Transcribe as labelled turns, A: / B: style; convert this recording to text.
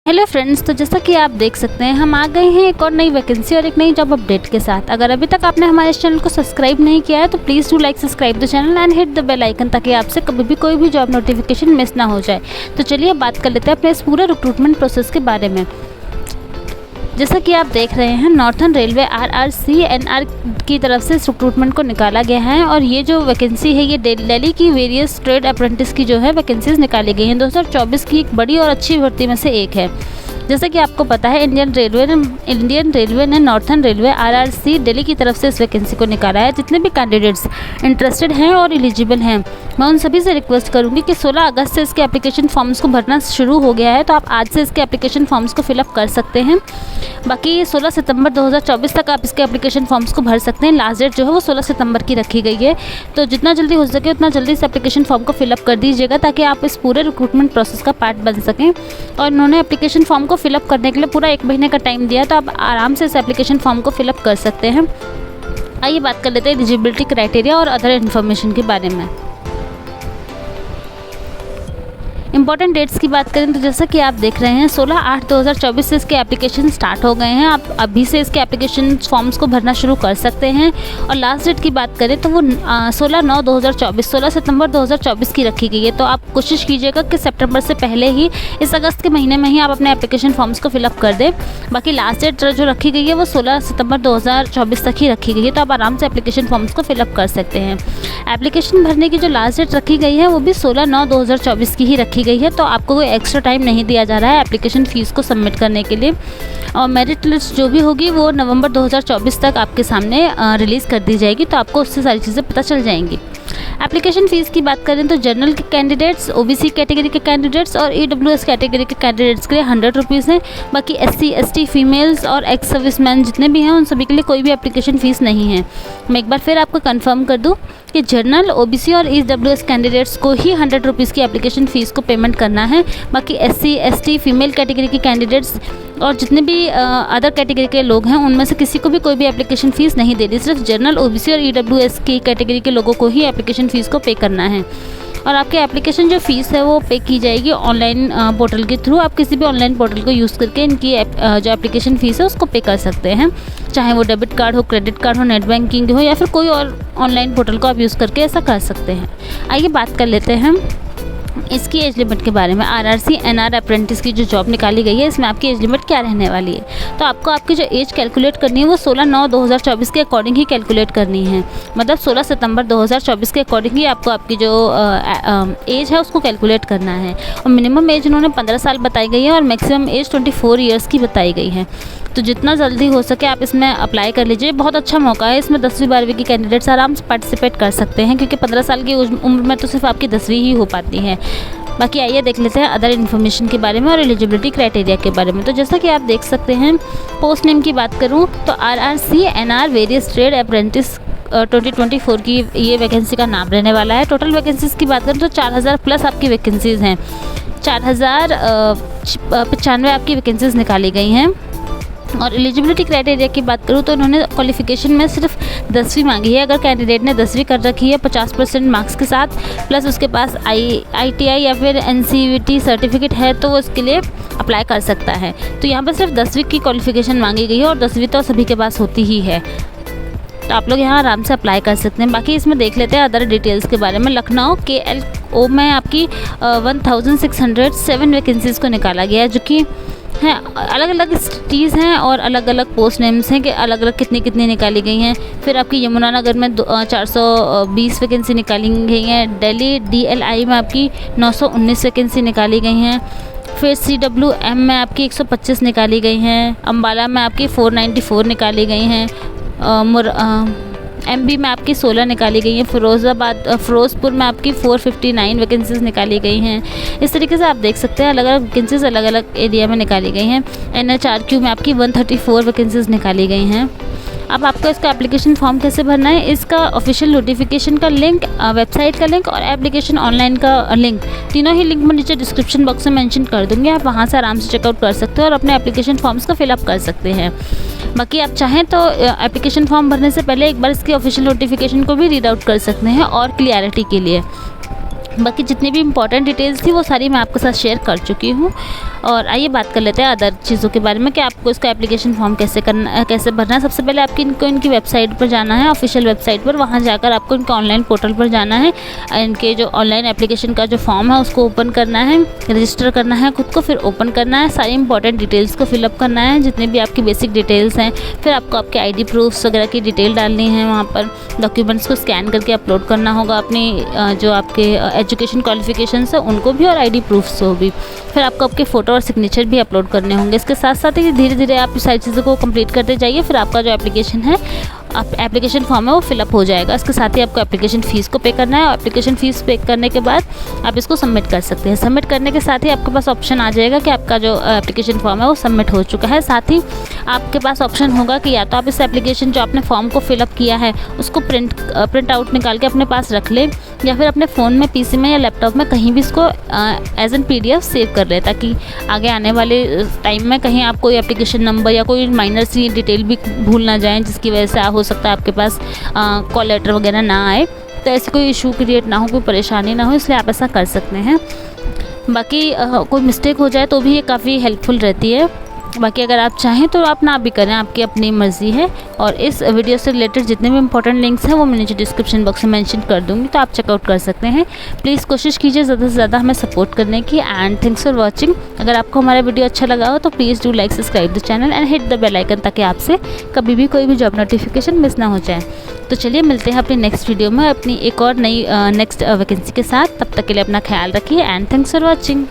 A: Hello friends, तो जैसा कि आप देख सकते हैं हम आ गए हैं एक और नई वैकेंसी और एक नई जॉब अपडेट के साथ। अगर अभी तक आपने हमारे इस चैनल को सब्सक्राइब नहीं किया है तो please do like subscribe the channel and hit the bell icon, ताकि आपसे कभी भी कोई भी जॉब नोटिफिकेशन मिस ना हो जाए। तो चलिए बात कर लेते हैं अपने इस पूरे रिक्रूटमेंट प्रोसेस के बारे में। जैसा कि आप देख रहे हैं, नॉर्थर्न रेलवे RRCNR की तरफ से इस रिक्रूटमेंट को निकाला गया है और ये जो वैकेंसी है ये दिल्ली की वेरियस ट्रेड अप्रेंटिस की जो है वैकेंसीज निकाली गई हैं। 2024 की एक बड़ी और अच्छी भर्ती में से एक है। जैसा कि आपको पता है, इंडियन रेलवे ने नॉर्थर्न रेलवे RRC दिल्ली की तरफ से इस वैकेंसी को निकाला है। जितने भी कैंडिडेट्स इंटरेस्टेड हैं और एलिजिबल हैं, मैं उन सभी से रिक्वेस्ट करूंगी कि 16 अगस्त से इसके एप्लीकेशन फॉर्म्स को भरना शुरू हो गया है, तो आप आज से इसके एप्लीकेशन फॉर्म्स को फिलअप कर सकते हैं। बाकी 16 सितंबर 2024 तक आप इसके एप्लीकेशन फॉर्म्स को भर सकते हैं। लास्ट डेट जो है वो 16 सितंबर की रखी गई है, तो जितना जल्दी हो सके उतना जल्दी इस एप्लीकेशन फॉर्म को फिलअप कर दीजिएगा, ताकि आप इस पूरे रिक्रूटमेंट प्रोसेस का पार्ट बन सकें। और उन्होंने एप्लीकेशन फॉर्म को फिलअप करने के लिए पूरा 1 महीने का टाइम दिया, तो आप आराम से इस एप्लीकेशन फॉर्म को फिलअप कर सकते हैं। आइए बात कर लेते हैं एलिजिबिलिटी क्राइटेरिया और अदर इन्फॉर्मेशन के बारे में। इंपॉर्टेंट डेट्स की बात करें तो जैसा कि आप देख रहे हैं, 16/8/2024 से इसके एप्लीकेशन स्टार्ट हो गए हैं। आप अभी से इसके एप्लीकेशन फॉर्म्स को भरना शुरू कर सकते हैं। और लास्ट डेट की बात करें तो वो 16 सितंबर 2024 की रखी गई है। तो आप कोशिश कीजिएगा कि सितंबर से पहले ही, इस अगस्त के महीने में ही आप अपने एप्लीकेशन फॉर्म्स को फिलअप कर दें। बाकी लास्ट डेट जो रखी गई है वो 16 सितंबर 2024 तक ही रखी गई है, तो आप आराम से एप्लीकेशन फॉर्म्स को फिलअप कर सकते हैं। एप्लीकेशन भरने की जो लास्ट डेट रखी गई है वो भी 16/9/2024 की ही रखी गई है, तो आपको कोई एक्स्ट्रा टाइम नहीं दिया जा रहा है एप्लीकेशन फ़ीस को सबमिट करने के लिए। और मेरिट लिस्ट जो भी होगी वो नवंबर 2024 तक आपके सामने रिलीज़ कर दी जाएगी, तो आपको उससे सारी चीज़ें पता चल जाएंगी। एप्लीकेशन फ़ीस की बात करें तो जनरल के कैंडिडेट्स, OBC कैटेगरी के कैंडिडेट्स और EWS कैटेगरी के कैंडिडेट्स के लिए 100 रुपीज़ हैं। बाकी SC ST फीमेल्स और एक्स सर्विसमैन जितने भी हैं उन सभी के लिए कोई भी एप्लीकेशन फ़ीस नहीं है। मैं एक बार फिर आपको कंफर्म कर दूं कि जनरल, OBC और EWS कैंडिडेट्स को ही 100 रुपीज़ की एप्लीकेशन फ़ीस को पेमेंट करना है। बाकी SC ST फीमेल कैटेगरी के कैंडिडेट्स और जितने भी अदर कैटेगरी के लोग हैं उनमें से किसी को भी कोई भी एप्लीकेशन फ़ीस नहीं देनी। सिर्फ जनरल, OBC और EWS की कैटेगरी के लोगों को ही एप्लीकेशन फ़ीस को पे करना है। और आपके एप्लीकेशन जो फ़ीस है वो पे की जाएगी ऑनलाइन पोर्टल के थ्रू। आप किसी भी ऑनलाइन पोर्टल को यूज़ करके इनकी जो एप्लीकेशन फ़ीस है उसको पे कर सकते हैं, चाहे वो डेबिट कार्ड हो, क्रेडिट कार्ड हो, नेट बैंकिंग हो, या फिर कोई और ऑनलाइन पोर्टल को आप यूज़ करके ऐसा कर सकते हैं। आइए बात कर लेते हैं इसकी एज लिमिट के बारे में। RRCNR अप्रेंटिस की जो जॉब निकाली गई है, इसमें आपकी एज लिमिट क्या रहने वाली है। तो आपको आपकी जो एज कैलकुलेट करनी है वो 16/9/2024 के अकॉर्डिंग ही कैलकुलेट करनी है। मतलब 16 सितंबर 2024 के अकॉर्डिंग ही आपको आपकी जो एज है उसको कैलकुलेट करना है। और मिनिमम एज इन्होंने 15 साल बताई गई है और मैक्सिमम एज 24 ईयर्स की बताई गई है। तो जितना जल्दी हो सके आप इसमें अप्लाई कर लीजिए। बहुत अच्छा मौका है, इसमें 10वीं 12वीं की कैंडिडेट्स आराम से पार्टिसिपेट कर सकते हैं, क्योंकि 15 साल की उम्र में तो सिर्फ आपकी 10वीं ही हो पाती है। बाकी आइए देख लेते हैं अदर इन्फॉर्मेशन के बारे में और एलिजिबिलिटी क्राइटेरिया के बारे में। तो जैसा कि आप देख सकते हैं, पोस्ट नेम की बात करूं तो RRCNR वेरियस ट्रेड अप्रेंटिस 2024 की ये वैकेंसी का नाम रहने वाला है। टोटल वैकेंसीज़ की बात करें तो 4000 प्लस आपकी वैकेंसीज़ हैं। 4095 आपकी वैकेंसीज़ निकाली गई हैं। और एलिजिबिलिटी क्राइटेरिया की बात करूँ तो इन्होंने क्वालिफिकेशन में सिर्फ 10वीं मांगी है। अगर कैंडिडेट ने 10वीं कर रखी है 50% मार्क्स के साथ, प्लस उसके पास ITI या फिर NCVT सर्टिफिकेट है, तो वो इसके लिए अप्लाई कर सकता है। तो यहाँ पर सिर्फ 10वीं की क्वालिफिकेशन मांगी गई है और 10वीं तो सभी के पास होती ही है, तो आप लोग यहाँ आराम से अप्लाई कर सकते हैं। बाकी इसमें देख लेते हैं अदर डिटेल्स के बारे में। लखनऊ KLO में आपकी 1607 वैकेंसीज़ को निकाला गया है, जो कि हैं अलग अलग सिटीज़ हैं और अलग अलग पोस्ट नेम्स हैं कि अलग अलग कितनी निकाली गई हैं। फिर आपकी यमुनानगर में 420 वैकेंसी निकाली गई हैं। दिल्ली DLI में आपकी 919 वैकेंसी निकाली गई हैं। फिर CWM में आपकी 125 निकाली गई हैं। अम्बाला में आपकी 494 निकाली गई हैं। MB में आपकी 16 निकाली गई हैं। फिरोज़पुर में आपकी 459 वैकेंसीज़ निकाली गई हैं। इस तरीके से आप देख सकते हैं अलग अलग वैकेंसीज़ अलग अलग एरिया में निकाली गई हैं। NHRQ में आपकी 134 वैकेंसीज़ निकाली गई हैं। अब आपको इसका एप्लीकेशन फॉर्म कैसे भरना है, इसका ऑफिशियल नोटिफिकेशन का लिंक, वेबसाइट का लिंक और एप्लीकेशन ऑनलाइन का लिंक, तीनों ही लिंक मैं नीचे डिस्क्रिप्शन बॉक्स में मेंशन कर दूँगी। आप वहाँ से आराम से चेकआउट कर सकते हो और अपने एप्लीकेशन फॉर्म्स को फिलअप कर सकते हैं। बाकी आप चाहें तो एप्लीकेशन फॉर्म भरने से पहले एक बार इसके ऑफिशियल नोटिफिकेशन को भी रीड आउट कर सकते हैं और क्लियरिटी के लिए। बाकी जितनी भी इंपॉर्टेंट डिटेल्स थी वो सारी मैं आपके साथ शेयर कर चुकी हूँ। और आइए बात कर लेते हैं अदर चीज़ों के बारे में कि आपको इसका एप्लीकेशन फॉर्म कैसे भरना है। सबसे पहले आपकी इनकी वेबसाइट पर जाना है, ऑफिशियल वेबसाइट पर। वहाँ जाकर आपको इनके ऑनलाइन पोर्टल पर जाना है। इनके जो ऑनलाइन एप्लीकेशन का जो फॉर्म है उसको ओपन करना है, रजिस्टर करना है खुद को, फिर ओपन करना है, सारी इंपॉर्टेंट डिटेल्स को फिलअप करना है, जितने भी आपकी बेसिक डिटेल्स हैं। फिर आपको आपके ID प्रूफ्स वगैरह की डिटेल डालनी है। वहाँ पर डॉक्यूमेंट्स को स्कैन करके अपलोड करना होगा, अपनी जो आपके एजुकेशन क्वालिफिकेशंस है उनको भी और ID प्रूफ्स को भी। फिर आपको आपके फ़ोटो और सिग्नेचर भी अपलोड करने होंगे। इसके साथ साथ ही धीरे धीरे आप सारी चीज़ों को कंप्लीट करते जाइए। फिर आपका जो एप्लीकेशन फॉर्म है वो फिलअप हो जाएगा। इसके साथ ही आपको एप्लीकेशन फ़ीस को पे करना है और एप्लीकेशन फ़ीस पे करने के बाद आप इसको सबमिट कर सकते हैं। सबमिट करने के साथ ही आपके पास ऑप्शन आ जाएगा कि आपका जो एप्लीकेशन फॉर्म है वो सबमिट हो चुका है। साथ ही आपके पास ऑप्शन होगा कि या तो आप इस एप्लीकेशन जो आपने फॉर्म को फिलअप किया है उसको प्रिंट आउट निकाल के अपने पास रख लें, या फिर अपने फ़ोन में, PC में या लैपटॉप में कहीं भी इसको एज एन PDF सेव कर लें, ताकि आगे आने वाले टाइम में कहीं आप कोई एप्लीकेशन नंबर या कोई माइनर सी डिटेल भी भूल ना जाएं, जिसकी वजह से हो सकता है आपके पास कॉल लेटर वगैरह ना आए। तो ऐसे कोई इशू क्रिएट ना हो, कोई परेशानी ना हो, इसलिए आप ऐसा कर सकते हैं। बाकी कोई मिस्टेक हो जाए तो भी ये काफ़ी हेल्पफुल रहती है। बाकी अगर आप चाहें तो आप ना भी करें, आपकी अपनी मर्ज़ी है। और इस वीडियो से रिलेटेड जितने भी इंपॉर्टेंट लिंक्स हैं वो मैं नीचे डिस्क्रिप्शन बॉक्स में मेंशन कर दूँगी, तो आप चेकआउट कर सकते हैं। प्लीज़ कोशिश कीजिए ज़्यादा से ज़्यादा हमें सपोर्ट करने की। And thanks for watching. अगर आपको हमारा वीडियो अच्छा लगा हो तो please do like, subscribe the channel and hit the bell icon, ताकि आपसे कभी भी कोई भी जॉब नोटिफिकेशन मिस ना हो जाए। तो चलिए मिलते हैं अपनी नेक्स्ट वीडियो में अपनी एक और नई नेक्स्ट वैकेंसी के साथ। तब तक के लिए अपना ख्याल रखिए एंड थैंक्स फॉर वॉचिंग।